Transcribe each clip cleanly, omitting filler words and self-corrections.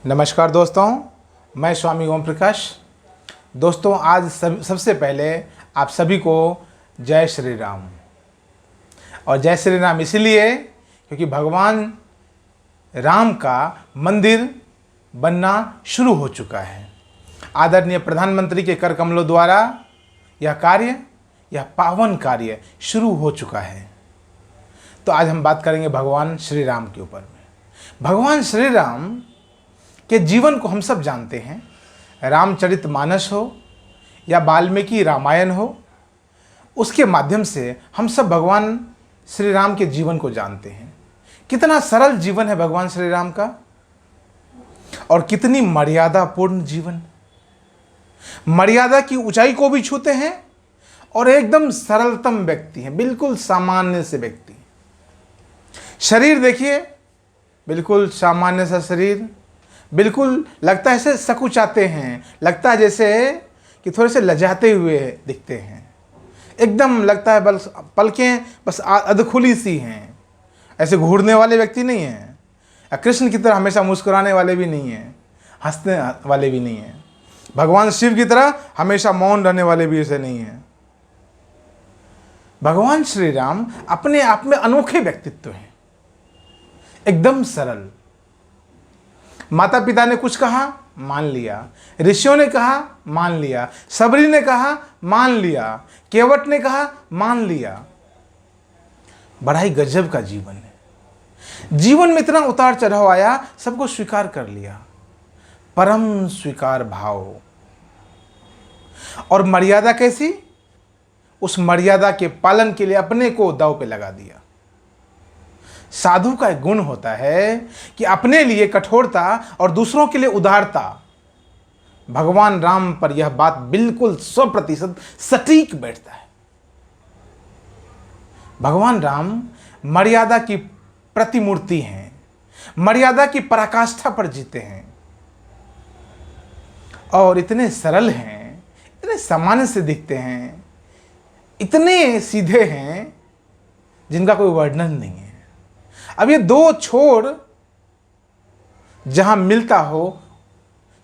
नमस्कार दोस्तों, मैं स्वामी ओम प्रकाश। दोस्तों, आज सबसे पहले आप सभी को जय श्री राम। और जय श्री राम इसलिए क्योंकि भगवान राम का मंदिर बनना शुरू हो चुका है। आदरणीय प्रधानमंत्री के कर कमलों द्वारा यह पावन कार्य शुरू हो चुका है। तो आज हम बात करेंगे भगवान श्री राम के ऊपर में। भगवान श्री राम के जीवन को हम सब जानते हैं। रामचरितमानस हो या वाल्मीकि रामायण हो, उसके माध्यम से हम सब भगवान श्री राम के जीवन को जानते हैं। कितना सरल जीवन है भगवान श्री राम का और कितनी मर्यादापूर्ण जीवन। मर्यादा की ऊंचाई को भी छूते हैं और एकदम सरलतम व्यक्ति हैं, बिल्कुल सामान्य से व्यक्ति। शरीर देखिए, बिल्कुल सामान्य सा शरीर, बिल्कुल लगता है ऐसे सकुचाते हैं, लगता है जैसे कि थोड़े से लजाते हुए दिखते हैं। एकदम लगता है बस पलकें बस अधखुली सी हैं, ऐसे घूरने वाले व्यक्ति नहीं हैं। कृष्ण की तरह हमेशा मुस्कुराने वाले भी नहीं हैं, हंसने वाले भी नहीं हैं। भगवान शिव की तरह हमेशा मौन रहने वाले भी ऐसे नहीं हैं। भगवान श्री राम अपने आप में अनोखे व्यक्तित्व हैं, एकदम सरल। माता पिता ने कुछ कहा, मान लिया। ऋषियों ने कहा, मान लिया। सबरी ने कहा, मान लिया। केवट ने कहा, मान लिया। बड़ा ही गजब का जीवन है। जीवन में इतना उतार चढ़ाव आया, सबको स्वीकार कर लिया। परम स्वीकार भाव। और मर्यादा कैसी? उस मर्यादा के पालन के लिए अपने को दांव पे लगा दिया। साधु का एक गुण होता है कि अपने लिए कठोरता और दूसरों के लिए उदारता। भगवान राम पर यह बात बिल्कुल 100% सटीक बैठता है। भगवान राम मर्यादा की प्रतिमूर्ति हैं, मर्यादा की पराकाष्ठा पर जीते हैं और इतने सरल हैं, इतने सामान्य से दिखते हैं, इतने सीधे हैं जिनका कोई वर्णन नहीं है। अब ये दो छोर जहां मिलता हो,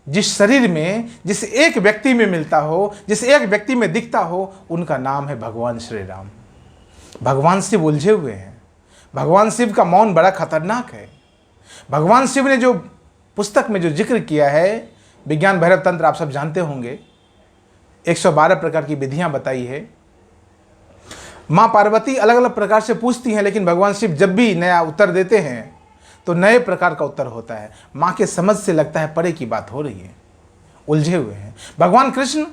जिस शरीर में, जिस एक व्यक्ति में मिलता हो, जिस एक व्यक्ति में दिखता हो, उनका नाम है भगवान श्री राम। भगवान शिव उलझे हुए हैं। भगवान शिव का मौन बड़ा खतरनाक है। भगवान शिव ने जो पुस्तक में जो जिक्र किया है, विज्ञान भैरव तंत्र, आप सब जानते होंगे, 112 प्रकार की विधियां बताई है। माँ पार्वती अलग अलग प्रकार से पूछती हैं, लेकिन भगवान शिव जब भी नया उत्तर देते हैं तो नए प्रकार का उत्तर होता है। माँ के समझ से लगता है परे की बात हो रही है, उलझे हुए हैं। भगवान कृष्ण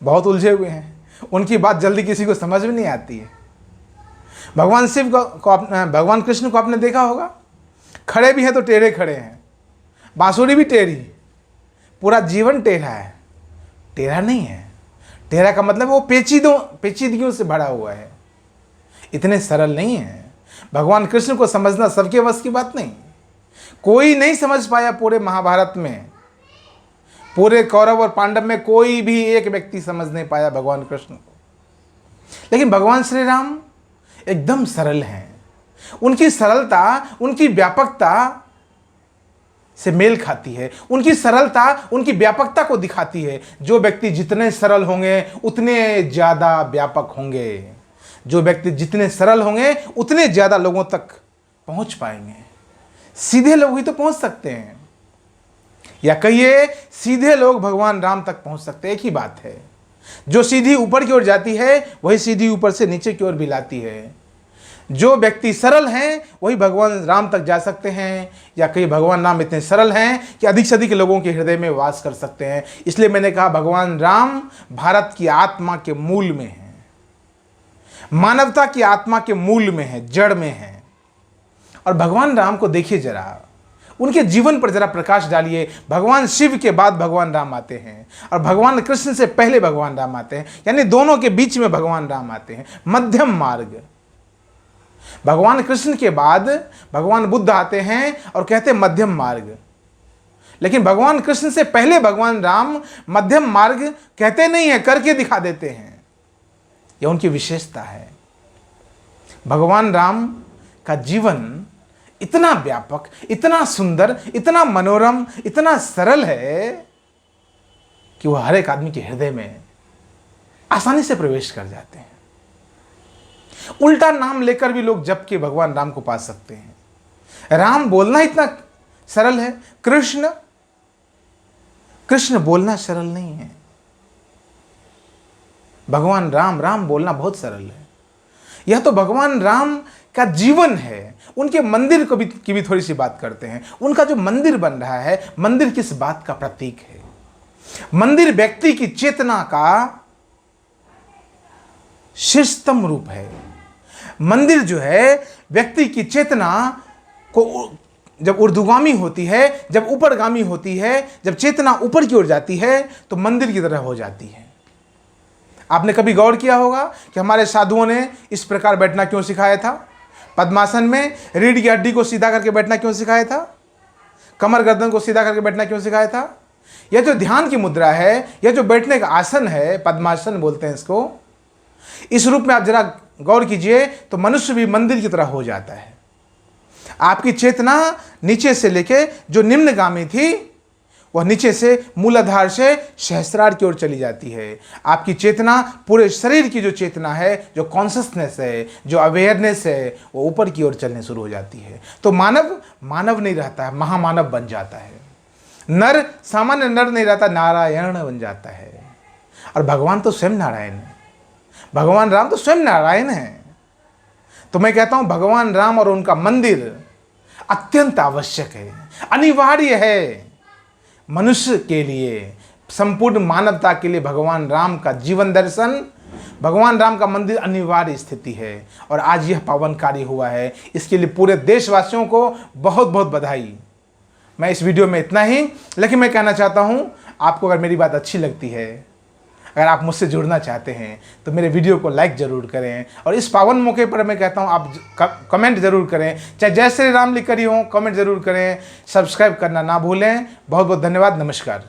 बहुत उलझे हुए हैं, उनकी बात जल्दी किसी को समझ में नहीं आती है। भगवान शिव भगवान कृष्ण को आपने देखा होगा, खड़े भी हैं तो टेढ़े खड़े हैं, बांसुरी भी टेढ़ी, पूरा जीवन टेढ़ा है। टेढ़ा नहीं है, टेढ़ा का मतलब वो पेचीदगियों से भरा हुआ है, इतने सरल नहीं है। भगवान कृष्ण को समझना सबके बस की बात नहीं। कोई नहीं समझ पाया पूरे महाभारत में, पूरे कौरव और पांडव में कोई भी एक व्यक्ति समझ नहीं पाया भगवान कृष्ण को। लेकिन भगवान श्री राम एकदम सरल हैं। उनकी सरलता, उनकी व्यापकता से मेल खाती है। उनकी सरलता उनकी व्यापकता को दिखाती है। जो व्यक्ति जितने सरल होंगे उतने ज़्यादा व्यापक होंगे। जो व्यक्ति जितने सरल होंगे उतने ज़्यादा लोगों तक पहुंच पाएंगे। सीधे लोग ही तो पहुंच सकते हैं, या कहिए सीधे लोग भगवान राम तक पहुंच सकते हैं। एक ही बात है, जो सीधी ऊपर की ओर जाती है वही सीधी ऊपर से नीचे की ओर भी लाती है। जो व्यक्ति सरल हैं वही भगवान राम तक जा सकते हैं, या कई भगवान राम इतने सरल हैं कि अधिक से अधिक लोगों के हृदय में वास कर सकते हैं। इसलिए मैंने कहा भगवान राम भारत की आत्मा के मूल में हैं, मानवता की आत्मा के मूल में है, जड़ में है। और भगवान राम को देखिए जरा, उनके जीवन पर जरा प्रकाश डालिए। भगवान शिव के बाद भगवान राम आते हैं और भगवान कृष्ण से पहले भगवान राम आते हैं, यानी दोनों के बीच में भगवान राम आते हैं। मध्यम मार्ग। भगवान कृष्ण के बाद भगवान बुद्ध आते हैं और कहते हैं मध्यम मार्ग, लेकिन भगवान कृष्ण से पहले भगवान राम मध्यम मार्ग कहते नहीं है, करके दिखा देते हैं। यह उनकी विशेषता है। भगवान राम का जीवन इतना व्यापक, इतना सुंदर, इतना मनोरम, इतना सरल है कि वह हर एक आदमी के हृदय में आसानी से प्रवेश कर जाते हैं। उल्टा नाम लेकर भी लोग जप के भगवान राम को पा सकते हैं। राम बोलना इतना सरल है, कृष्ण बोलना सरल नहीं है। भगवान राम राम बोलना बहुत सरल है। यह तो भगवान राम का जीवन है। उनके मंदिर की भी थोड़ी सी बात करते हैं। उनका जो मंदिर बन रहा है, मंदिर किस बात का प्रतीक है? मंदिर व्यक्ति की चेतना का शीर्षतम रूप है। मंदिर जो है व्यक्ति की चेतना को जब ऊर्ध्वगामी होती है, जब ऊपरगामी होती है, जब चेतना ऊपर की ओर जाती है तो मंदिर की तरह हो जाती है। आपने कभी गौर किया होगा कि हमारे साधुओं ने इस प्रकार बैठना क्यों सिखाया था? पद्मासन में रीढ़ की हड्डी को सीधा करके बैठना क्यों सिखाया था? कमर गर्दन को सीधा करके बैठना क्यों सिखाया था? यह जो ध्यान की मुद्रा है, यह जो बैठने का आसन है, पद्मासन बोलते हैं इसको, इस रूप में आप जरा गौर कीजिए तो मनुष्य भी मंदिर की तरह हो जाता है। आपकी चेतना नीचे से लेके जो निम्नगामी थी वह नीचे से मूलाधार से सहस्रार की ओर चली जाती है। आपकी चेतना पूरे शरीर की जो चेतना है, जो कॉन्शसनेस है, जो अवेयरनेस है, वो ऊपर की ओर चलने शुरू हो जाती है। तो मानव नहीं रहता है, महामानव बन जाता है। नर सामान्य नर नहीं रहता, नारायण बन जाता है। और भगवान तो स्वयं नारायण है। भगवान राम तो स्वयं नारायण है। तो मैं कहता हूं भगवान राम और उनका मंदिर अत्यंत आवश्यक है, अनिवार्य है मनुष्य के लिए, संपूर्ण मानवता के लिए। भगवान राम का जीवन दर्शन, भगवान राम का मंदिर अनिवार्य स्थिति है। और आज यह पावन कार्य हुआ है, इसके लिए पूरे देशवासियों को बहुत बहुत बधाई। मैं इस वीडियो में इतना ही, लेकिन मैं कहना चाहता हूं आपको अगर मेरी बात अच्छी लगती है, अगर आप मुझसे जुड़ना चाहते हैं तो मेरे वीडियो को लाइक ज़रूर करें। और इस पावन मौके पर मैं कहता हूं आप कमेंट ज़रूर करें, चाहे जय श्री राम लिख कर ही हो, कमेंट ज़रूर करें। सब्सक्राइब करना ना भूलें। बहुत बहुत धन्यवाद। नमस्कार।